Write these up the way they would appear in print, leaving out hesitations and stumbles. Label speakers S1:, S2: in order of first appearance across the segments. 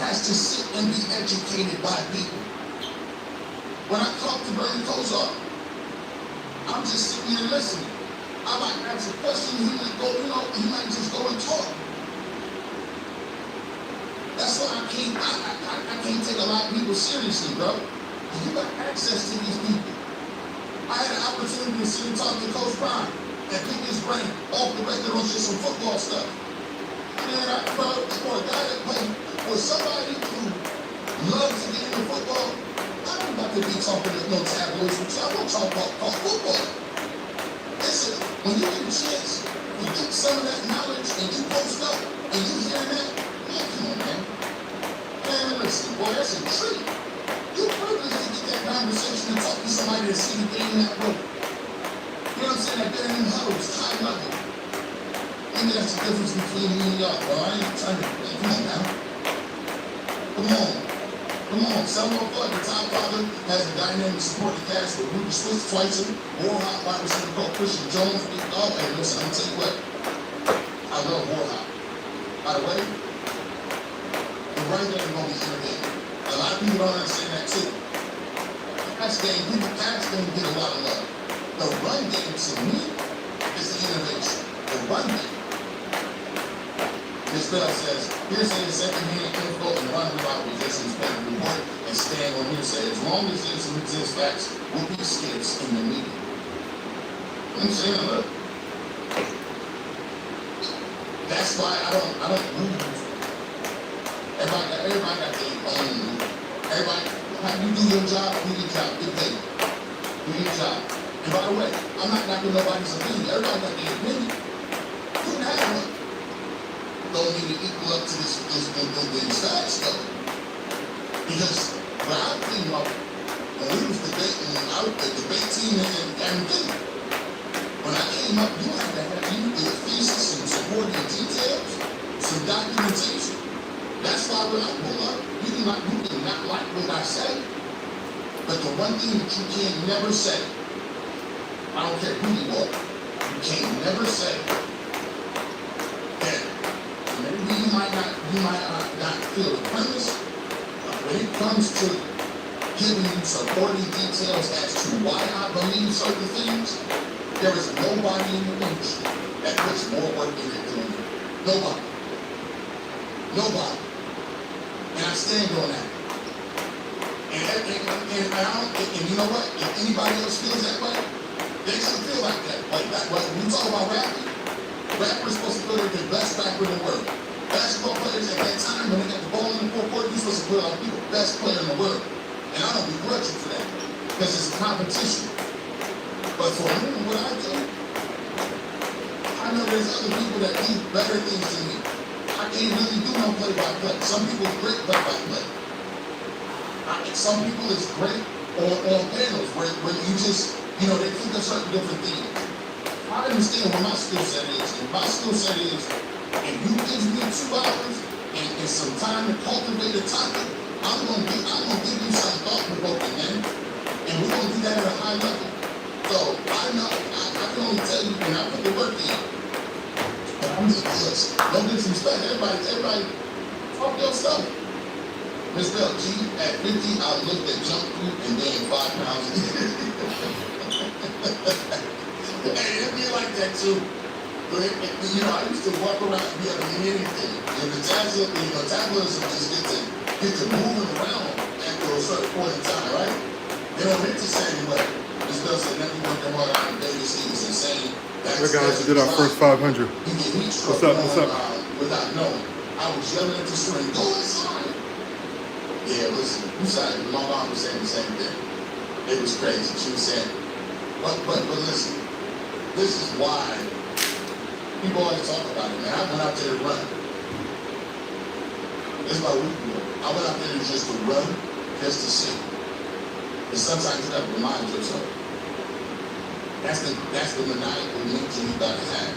S1: has to sit and be educated by people. When I talk to Bernie Kosar, I'm just sitting here listening. I might ask a question, he might go, he might just go and talk. That's why I can't take a lot of people seriously, bro. You got access to these people. I had an opportunity to sit and talk to Coach Prime and pick his brain off the record on just some football stuff. Man, for a guy that played, for somebody who loves to get into football, I'm not about to be talking to no tabloids with you. I don't talk about football. Listen, when you get a chance to get some of that knowledge and you post up and you hear that, man, come on, man. Man, listen, boy, that's a treat. You privileged to get that conversation and talk to somebody that's seen the game that way. You know what I'm saying? I've been in them huddles, high level. Maybe that's the difference between me and y'all, bro. I ain't trying to, come on now. Come on. Selma Bud, the top father, has a dynamic supporting cast with Rudy Swift, Twicer, Warhawk, wide receiver coach Christian Jones, Big Dog. Hey, listen, I'm gonna tell you what. I love Warhawk. By the way, the run game is gonna be innovative. A lot of people don't understand that too. The pass game get a lot of love. The run game to me is the innovation. The run game. Ms. Bell says, here's a second-hand info and run without resistance, better report and stand on hearsay. As long as there's some resist facts, will be skips in the media. I'm saying, look. That's why I don't move. Everybody got their own move. Everybody, how you do your job, do your job, get paid. Do your job. And by the way, I'm not knocking nobody's opinion. Everybody got their opinion. You can have one. Don't need to equal up to this facts though. Because when I came up, when we was debating, I was the debate team in Camden. When I came up, you had to have a thesis, some supporting details, some documentation. That's why when I pull up, you can not like what I say. But the one thing that you can never say, I don't care who you are, you can never say that maybe you might not feel the premise, but when it comes to giving you supporting details as to why I believe certain things, there is nobody in the industry that puts more work in it than me. Nobody. And I stand on that. And you know what? If anybody else feels that way, they should feel like that. Like that. When we talk about rapping, rappers supposed to feel like the best rapper in the world. Basketball players at that time, when they got the ball in the fourth quarter, you're supposed to feel like you're the best player in the world. And I don't begrudge you for that, because it's a competition. But for me, what I do, I know there's other people that do better things than me. I can't really do no play-by-play. Some people are great play-by-play. Some people is great on panels where you just, they think of certain different things. I understand what my skill set is. And my skill set is, if you give me 2 hours and some time to cultivate a topic, I'm gonna give you some thought-provoking, man. And we're gonna do that at a high level. So I know, I can only tell you when I put the work in. But I'm just, no disrespect, everybody, talk your stuff. Ms. Bell, G, at 50, I looked at junk food and gained 5 pounds. Hey, it'd be like that too. But I used to walk around and be able to eat anything. And the metabolism just get to moving around after a certain point in time, right? They don't hit the same way. Ms. Bell said, never worked that hard out in Vegas. He was insane.
S2: Hey guys, we did our first 500. What's up?
S1: Without knowing. I was yelling at the screen, go inside. Yeah, listen, my mom was saying the same thing. It was crazy. She was saying, but listen, this is why people always talk about it, man. I went out there to run. This is my weekend. I went out there just to run, just to see. And sometimes you have to remind yourself. That's the maniacal nature you gotta have.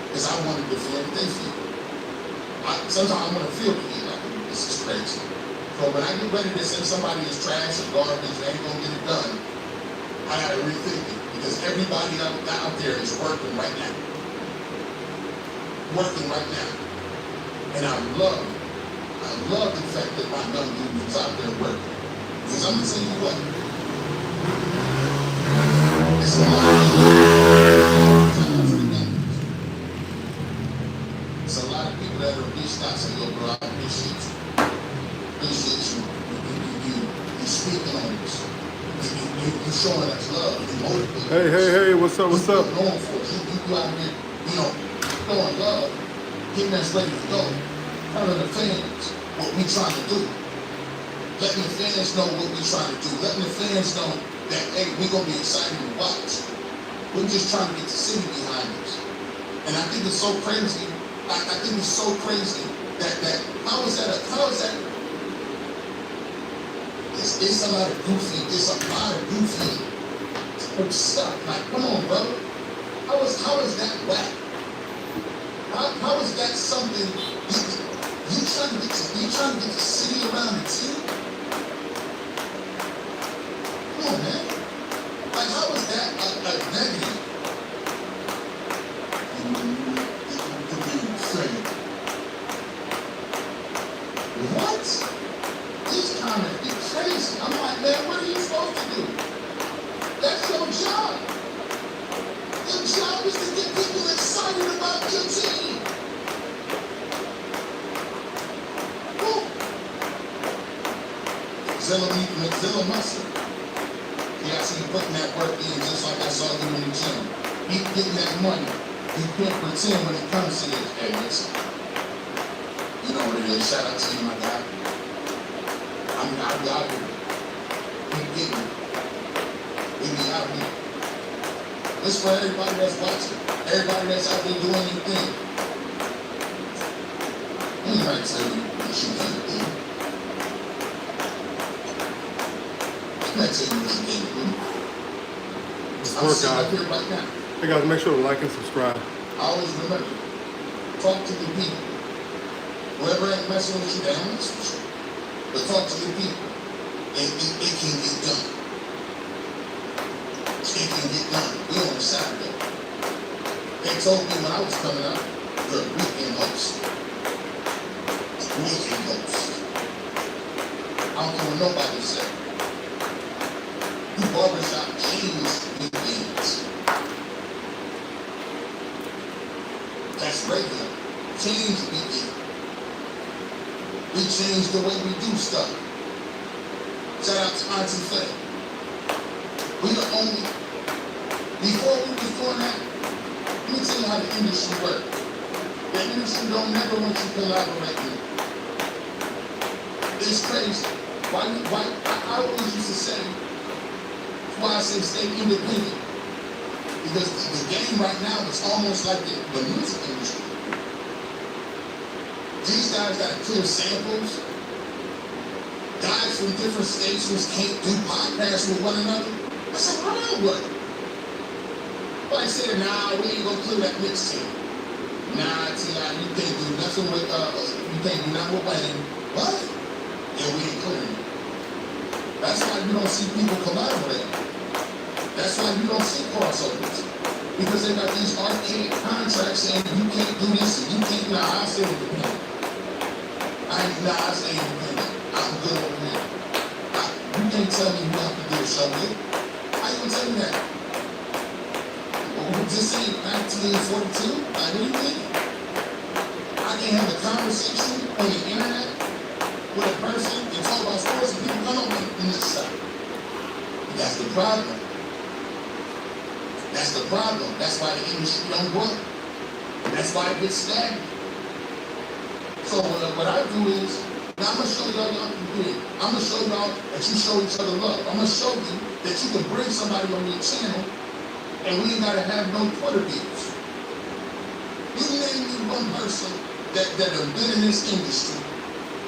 S1: Because I wanted to feel what they feel. Sometimes I want to feel the heat like this is crazy. So when I get ready to say somebody is trash or garbage, they ain't gonna get it done, I gotta rethink it. Because everybody out there is working right now. And I love love the fact that my young dude is out there working. Because I'm gonna tell you what, it's a lot of time for the games. It's a lot of people that are reached out say, yo, bro, I appreciate you. Appreciate you. You speaking on this. You showing us love. You motivating.
S2: Hey, what's up? What's up?
S1: Going for it. You out here, showing love, getting us ready to go. Telling the fans what we trying to do. Letting the fans know what we trying to do. Letting the fans know that, hey, we're going to be excited to watch. We're just trying to get the city behind us. And I think it's so crazy. I think it's so crazy that how is that? It's a lot of goofy. It's a lot of goofy stuff. Like, come on, brother. How is that whack? How is that something you trying to get the city around the team? Come on, man. Like, how is that a negative? What? These comments get crazy. I'm like, man, what are you supposed to do? That's your job. Your job is to get people excited about your team. Woo. Zilla Muscle. Yeah, I see you putting that work in just like I saw you in the gym. Keep getting that money. You can't pretend when it comes to this. Hey, listen. You know what it is. Shout out to you, my guy. I'll be out here. Keep getting it. We be out here. This for everybody that's watching. Everybody that's out there doing anything. You ain't right to tell you that you can't do. I'm not telling you what you can't do. I'm sitting up here right now.
S2: Hey guys, make sure to like and subscribe.
S1: I always remember, talk to the people. Whoever ain't messing with you, they don't mess with you. But talk to the people. And it can get done. It can get done. We on a Saturday. They told me when I was coming up, you're a weekend host. Weekend host. I don't care what nobody said. You barbershop changed weekends. That's regular. Change weekend. We changed the way we do stuff. Shout out to Auntie Faye. We the only, before we was doing that, let me tell you how the industry works. The industry don't never want you collaborating. It's crazy. I always used to say, that's why I say stay independent. Because the game right now is almost like the music industry. These guys got to clear samples. Guys from different stations can't do podcasts with one another. I said, what am I with? But I said, nah, we ain't gonna clear that mixtape. Nah, T.I., you can't do nothing with, you can't do nothing with Wayne. What? Yeah, we ain't clearing it. That's why you don't see people collaborate. That's why you don't see crossovers. Because they got these archaic contracts saying you can't do this and you can't, nah, I say independent. I say independent. I'm good over here. You can't tell me you have to do a show with. How you gonna tell me that? Well, this ain't 1942. Like, what do you mean? I can have a conversation on the internet with a person and talk about sports and people come up in this stuff. That's the problem. That's the problem. That's why the industry don't grow. That's why it gets stagnant. So what I do is, now I'm going to show y'all can do it. I'm going to show y'all that you show each other love. I'm going to show you that you can bring somebody on your channel and we ain't got to have no Twitter beefs. You name me one person that have been in this industry,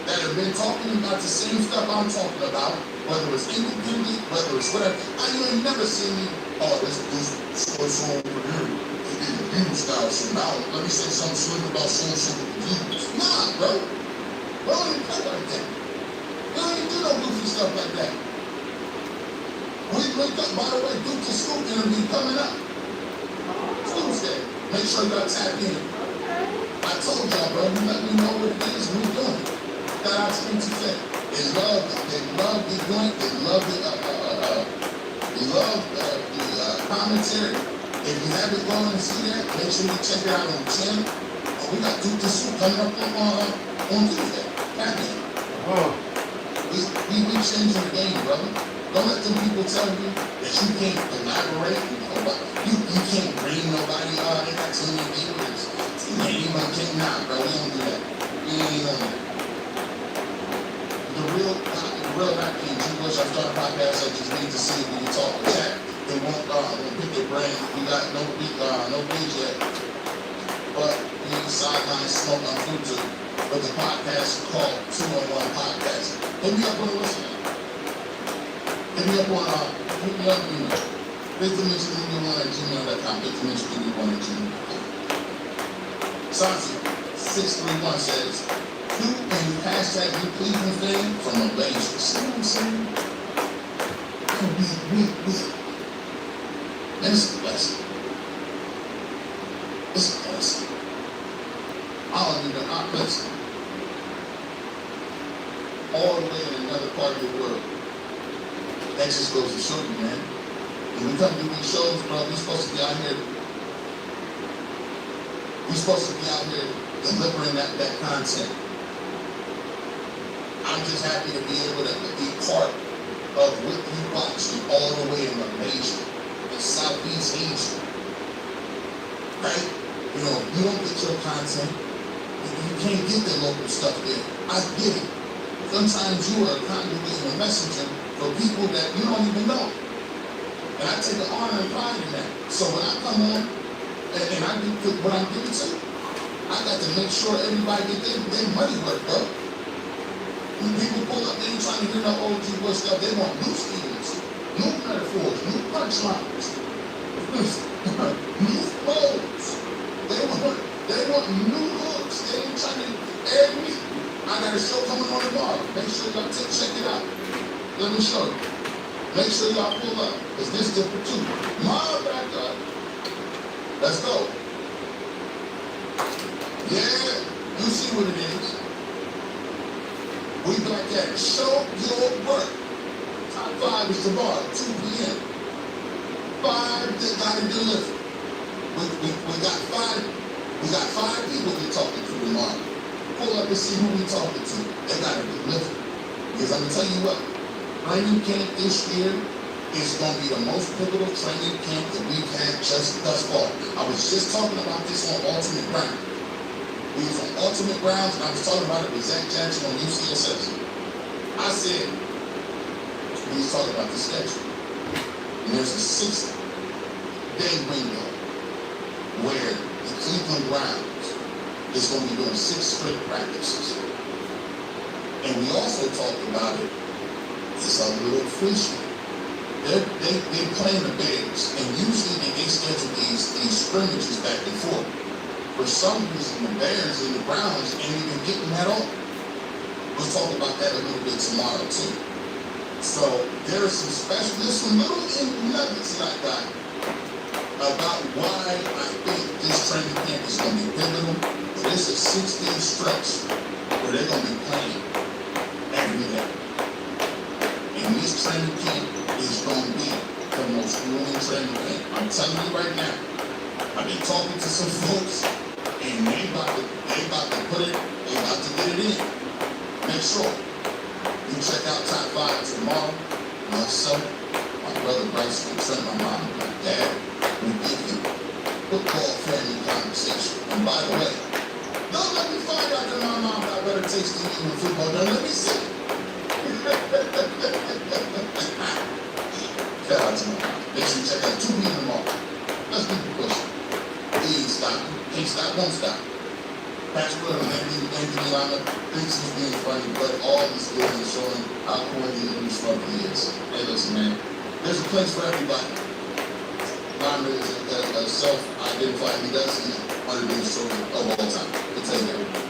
S1: that have been talking about the same stuff I'm talking about, whether it's independent, whether it's whatever. You ain't never seen me, oh, this what's wrong with here. They get style. So now, let me say something slick about so-and-so with the views. Nah, bro. We don't even play like that. We don't even do no goofy stuff like that. We linked up, by the way, Duke to Scoop interview coming up. Tuesday. Make sure y'all tap in. I told y'all, bro, you let me know what it is we're doing. Shout out to MTF. They love the joint. They love the commentary. If you haven't gone and see that, make sure you check it out on the channel. We got Duke the Soup coming up on Tuesday. Goddamn.
S2: Oh.
S1: We changing the game, brother. Don't let them people tell you that you can't collaborate. You can't bring nobody they got too many viewers. Anyone can nah, bro. We don't do that. We ain't on that. The real rap king, Jewish, I started a podcast. I just need to see if we can talk with chat. They won't pick their brain. We got no beats yet. But we sideline smoke on YouTube. But the podcast is called 2-on-1 Podcast. Hit me up on the listener. Hit me up on email. VictorMixMedia1@gmail.com. VictorMixMedia1@gmail.com. Santi 631 says, "You and hashtag you Cleveland fan from a base." See what I'm saying? And it's a blessing. It's a blessing. I don't even listen. All the way in another part of the world. That just goes to show you, man. When we come to these shows, bro, we're supposed to be out here. We're supposed to be out here delivering that content. I'm just happy to be able to be part of what you watching all the way in Malaysia, in Southeast Asia. Right? You know, you don't get your content. You can't get the local stuff there. I get it. Sometimes you are a conduit and a messenger for people that you don't even know. And I take an honor and pride in that. So when I come on and I do what I'm giving to, I got to make sure everybody get their money worth, bro. When people pull up, they ain't trying to hear no old G-boy stuff. They want new schemes, new metaphors, new punchlines, new flows. They want new hooks. They ain't trying to every week. I got a show coming on tomorrow. Make sure y'all check it out. Let me show you. Make sure y'all pull up, because this is different too. Mom back up. Let's go. Yeah, you see what it is. We back at it. Show your work. Top 5 is tomorrow, 2 p.m. 5 that got to deliver. We got 5. We got 5 people we're talking to tomorrow. Pull up and see who we talking to. They got to deliver. Because I'm going to tell you what, training camp this year is going to be the most pivotal training camp that we've had just thus far. I was just talking about this on Ultimate Ground. We was on Ultimate Grounds, and I was talking about it with Zach Jackson on UCSS. I said, we was talking about the schedule. And there's a 6-day window where the Cleveland Browns is going to be doing 6 straight practices. And we also talked about it. It's a little fishy. They playing the Bears, and usually they schedule these scrimmages back and forth. For some reason, the Bears and the Browns ain't even getting that on. We'll talk about that a little bit tomorrow too. So there's some little nuggets that I got about why I think this training camp is going to be pivotal. But it's a 6-day stretch where they're going to be playing every day. And this training camp is going to be the most grueling training camp. I'm telling you right now. I've been talking to some folks, and they about to put it, they about to get it in. Make sure you check out Top 5 tomorrow. Myself, my brother Bryce, and Trent, my mom, and my dad, we give you football family conversation. And by the way, don't let me find out that my mom got better taste than you in football. Don't let me see. Shout out to my mom. Make sure you check out 2 p.m. tomorrow. Let's keep it pushing. Please stop. Can't stop, won't stop. Patchwork and Anthony Lama thinks he's being funny, but all this is showing how corny and funny is. Hey, listen, man. There's a place for everybody. Lama is a self-identified. He does see one of the biggest stories of all time. I'll tell you everything.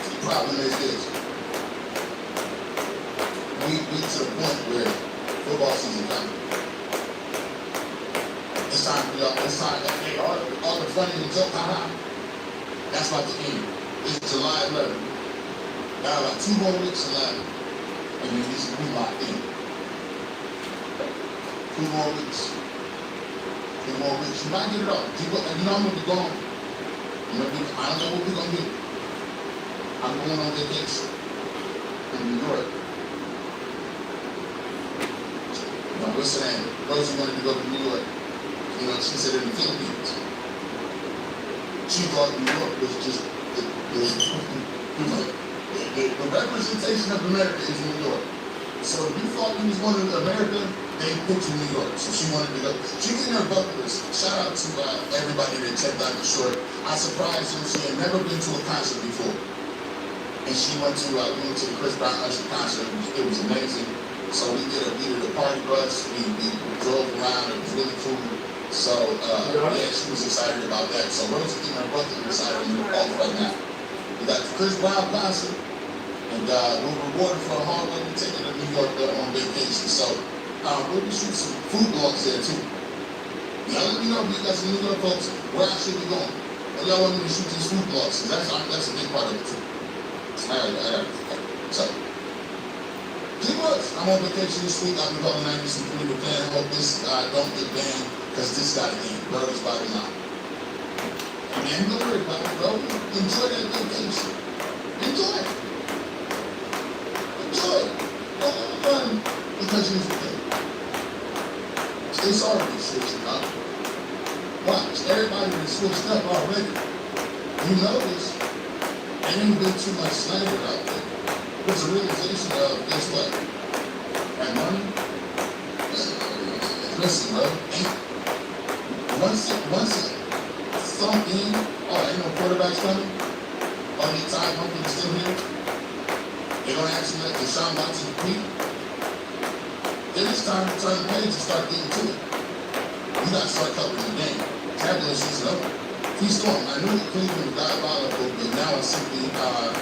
S1: The problem is this. We get to the point where football season comes. It's time for y'all. It's time. Hey, all the funny and joke, haha. That's about to end. It's July 11th. Got like 2 more weeks left, and then this will be locked in. 2 more weeks. 2 more weeks. You might get it off. You know I'm gonna be gone. I don't know what we're gonna do. I'm going on vacation in New York. Now, what's her name? Rosie wanted to go to New York. You know, she said in the Philippines. She thought New York was just the representation of America is New York. So if you thought you was going to America, they put you in New York. So she wanted to go. She was in her bucket list. Shout out to everybody that checked out the short. I surprised her. She had never been to a concert before. And she went to the Chris Brown Usher concert. It was amazing. So we did a party bus. We drove around. It was really cool. So yeah, she was excited about that. So Rosie in her bucket list item off right now. We got the Chris Brown concert. And we're rewarded for a hard work ticket to New York on vacation. So we'll be shooting some food blogs there too. Y'all let me know if you guys in New York folks where I should be going. And y'all want me to shoot these food blogs, because that's a big part of it too. So pretty much, I'm on vacation this week. I've been calling 90s and 3 with Dan. Hope this don't get banned, because this got to end. Burger's by the line. And don't worry about it, bro. Enjoy that vacation. Enjoy it. Don't run because you're okay. Stay sorry for this shit, you know. Watch, everybody been switched up already. You notice, there ain't been too much slander out there. There's a realization of, guess what? That money, listen, bro, once it sunk in, oh, ain't no quarterbacks coming, oh, the Ty Humphrey is still here, they're going to actually let Deshaun Watson compete. Then it's time to turn the page and start getting to it. You got to start covering the game. Tabular season over. He's going. I knew Cleveland was diabolical, but now I simply, I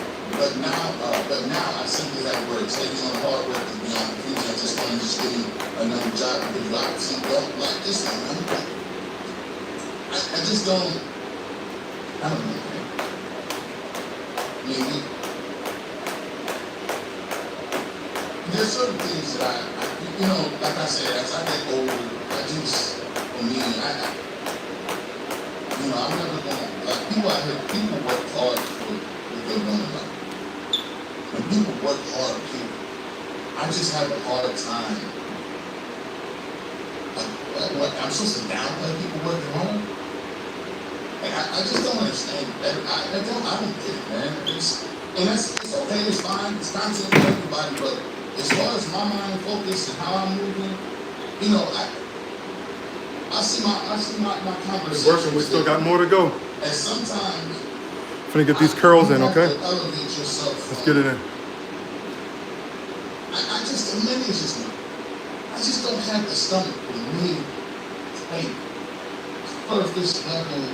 S1: simply have words. Taking on the hard work is beyond confusion. I just want to just give him another job because you obviously don't like this one, man. I just don't. I don't know, man. I mean, there's certain things that like I said, as I get older, for me, I'm never gonna, like, people out here, people work hard for what they want to know. When people work hard, I just have a hard time. Like, I'm supposed to downplay people working hard? Like, I just don't understand it. I don't get it, man. It's okay, it's fine, it's content for everybody, but as far as my mind focus and how I'm moving, I see my conversation.
S2: It's working. We still got more to go.
S1: And sometimes
S2: Finna get these curls in, okay?
S1: Elevate yourself.
S2: Let's get it in.
S1: Maybe it's just me. I just don't have the stomach for me to make surface level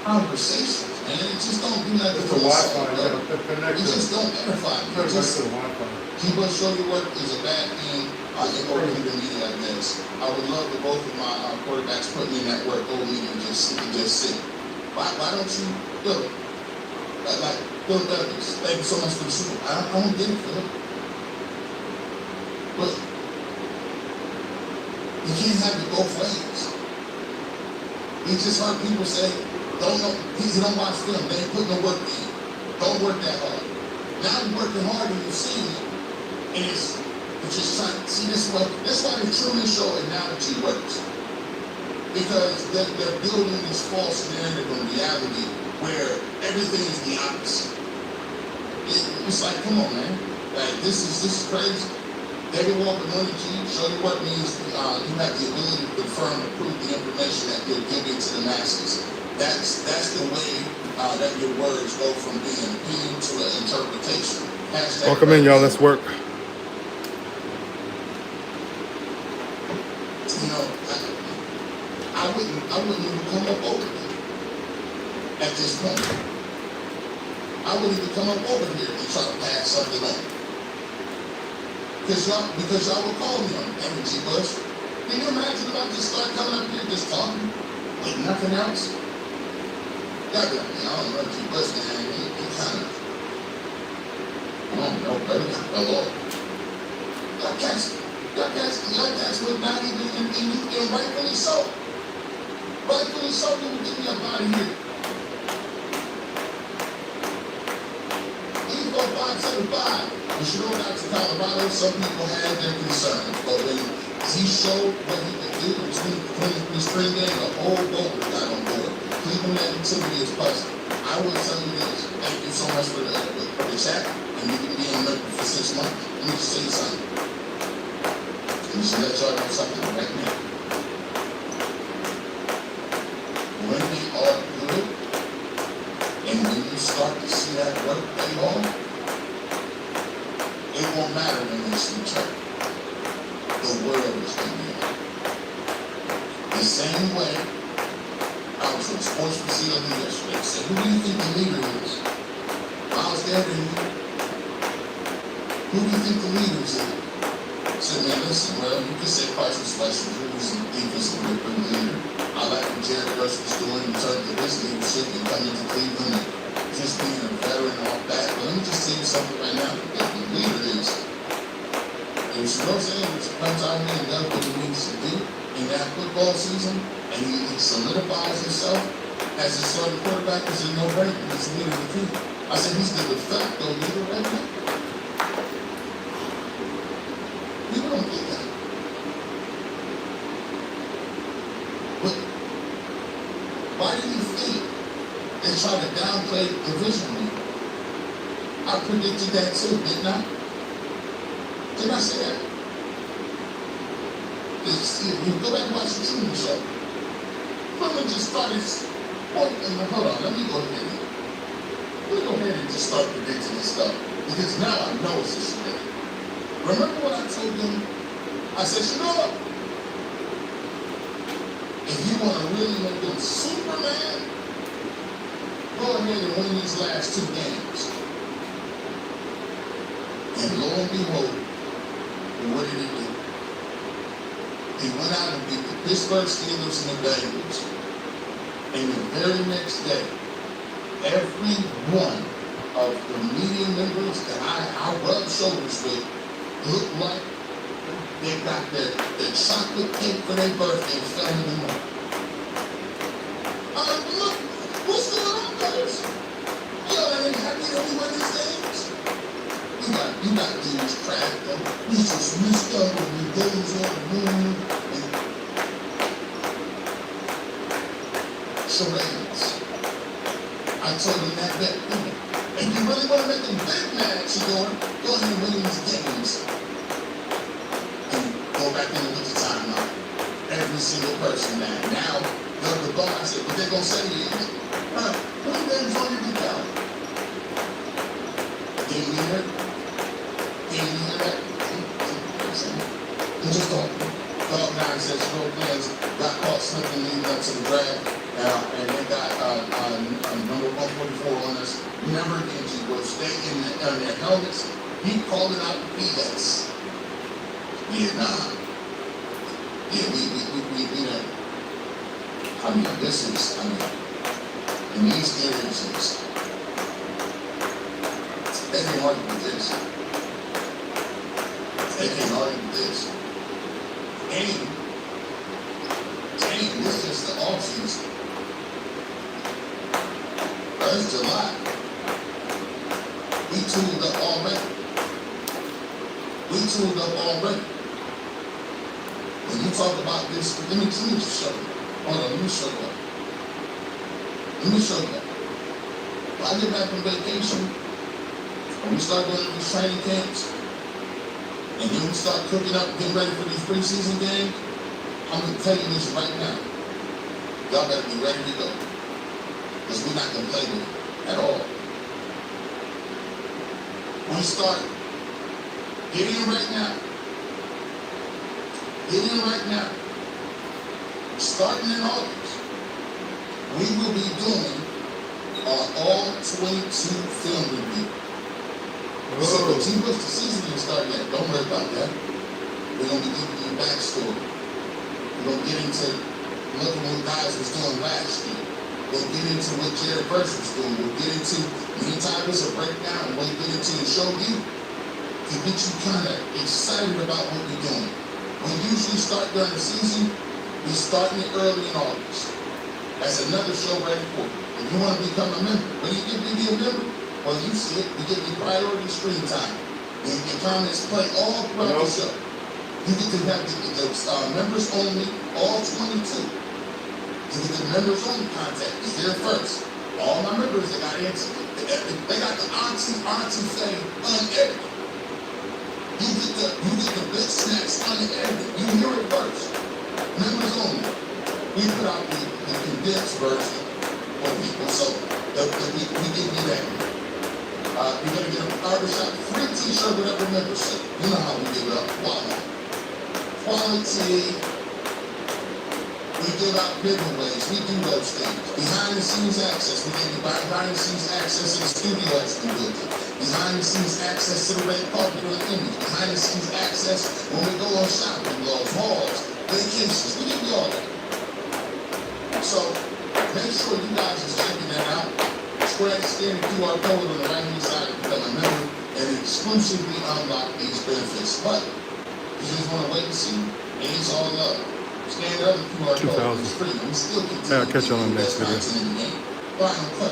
S1: conversations, man. It just don't do nothing for
S2: Wi-Fi.
S1: It just don't edify me. Keep us show your work is a bad thing. In order to the media, I guess. I would love for both of my quarterbacks put me in that work over me and just sit. Why don't you, Philip? Like Philip Douglas, thank you so much for the Super Bowl. I don't get it, Philip. But you can't have it both ways. You just heard people say, you don't watch film, they ain't putting no work in. Don't work that hard. Now you're working hard and you're seeing it. And it's just trying to see that's why the Truman Show analogy works. Because they're building this false narrative of reality where everything is the opposite. It's like, come on, man. Like, this is crazy. David Walker Money G, show you what means you have the ability to confirm and prove the information that you're giving to the masses. That's the way that your words go from being an opinion to an interpretation.
S2: Welcome in, y'all. Let's work.
S1: I wouldn't even come up over here at this point. I wouldn't even come up over here and try to pass something on. Because y'all will call me on MG Bush. Can you imagine if I just start coming up here just talking with nothing else? Y'all be like, man, I don't know MG Bush, man. He kind of, No, better fell off. Young cats was not even and rightfully so. Rightfully so, they would get me up out of here. 84575. You should go out to Colorado. Some people had their concerns, but when he showed what he could do between the spring game, the whole boat got on board. Cleveland negativity is puzzling. I will tell you this. Thank you so much for the chat, and you can be in Memphis for 6 months. Let me just tell you something. And you should let y'all know something right now. When we are good, and when you start to see that work pay off, it won't matter when this return. The world is going to be on. The same way, I was with sports facility yesterday. I said, who do you think the leader is? I was there and who do you think the leader is? I said, man, listen, well, you can say Carson Selection, who's the defensive leader. I like what Jared Rush was doing in terms of his leadership and coming to Cleveland and just being a veteran and all that. But let me just tell you something right now. The leader is, if Rose Andrews comes out here and does what he needs to do in that football season, and he solidifies himself as a starting quarterback, is a no-brainer. He's the leader of the team. I said he's the de facto leader right now. People don't get that. But why do you think they try to downplay division leader? I predicted that too, didn't I? Did I say that? You go back and watch the Truman Show. Truman just started pointing. Hold on, let me go ahead and just start predicting this stuff. Because now I know it's a shit. Remember what I told them? I said, you know what? If you want to really make them Superman, go ahead and win these last 2 games. And lo and behold, what did he do? He went out and beat the Pittsburgh Steelers and the Bengals. And the very next day, every one of the media members that I rubbed shoulders with looked like they got their chocolate cake for their birthday and fell in the mud. Look, what's going on, guys? Y'all ain't happy that we won these games? You got dudes cracked up. We just missed up when the days on the moon and charades. I told him that bet. And you really want to make them big mad, go ahead and win these games. And go back in and look at timeline. Every single person now they'll go. I said, but they're going to say it is. How many games on you count? Didn't you hear it? Didn't you hear that? Just talk nonsense. No plans. Got caught slipping leading up to the draft. And they got number 144 on us. Never again, G. Will stay in their helmets. Keep calling out the BS. Vietnam. Yeah, we know. I mean, this is, in these areas, they can't argue with this. They can't argue with this. And this is the off season. It's July. We tooled up already. When you talk about this, let me just show you. Hold on, let me show you. When I get back from vacation, when we start going to these training camps, and then we start cooking up, getting ready for these preseason games, I'm going to tell you this right now. Y'all better be ready to go. Because we're not going to play with it at all. We start. Get in right now. Starting in August, we will be doing our all 22 film review. So the the season didn't start yet. Don't worry about that. We're going to be giving you a backstory. We're going to get into looking what guys was doing last year. We'll get into what Jared Rush was doing. We'll get into Anytime there's a breakdown and what we get into the show you, to get you kind of excited about what we're doing. We usually start during the season. We starting it early in August. That's another show right for you. If you want to become a member, when you get to be a member, well, you see it. We give you priority screen time. And your comments play all throughout the show. You get to have the members only, all 22. You get the members only contact. It's there first. All my members, they got answers. They got the auntie thing unedited. You get the big snacks unedited. You hear it first. Members only. We put out the condensed version for people, so we give you that. You're gonna get a barbershop free t-shirt with every membership. You know how we give it up. Quality. We give out giveaways. We do those things. Behind the scenes access. We give you behind the scenes access to the studio that's been built. Behind the scenes access to the red carpet or the image. Behind the scenes access when we go on shopping blogs, malls, vacations. We give you all that. So make sure you guys are checking that out. Scan the QR code on the right hand side to become a member and exclusively unlock these benefits. But you just want to wait and see, and it's all love. Scan the other QR code. It's free. We still continue.
S2: I'll catch you on the next video.
S1: Final question.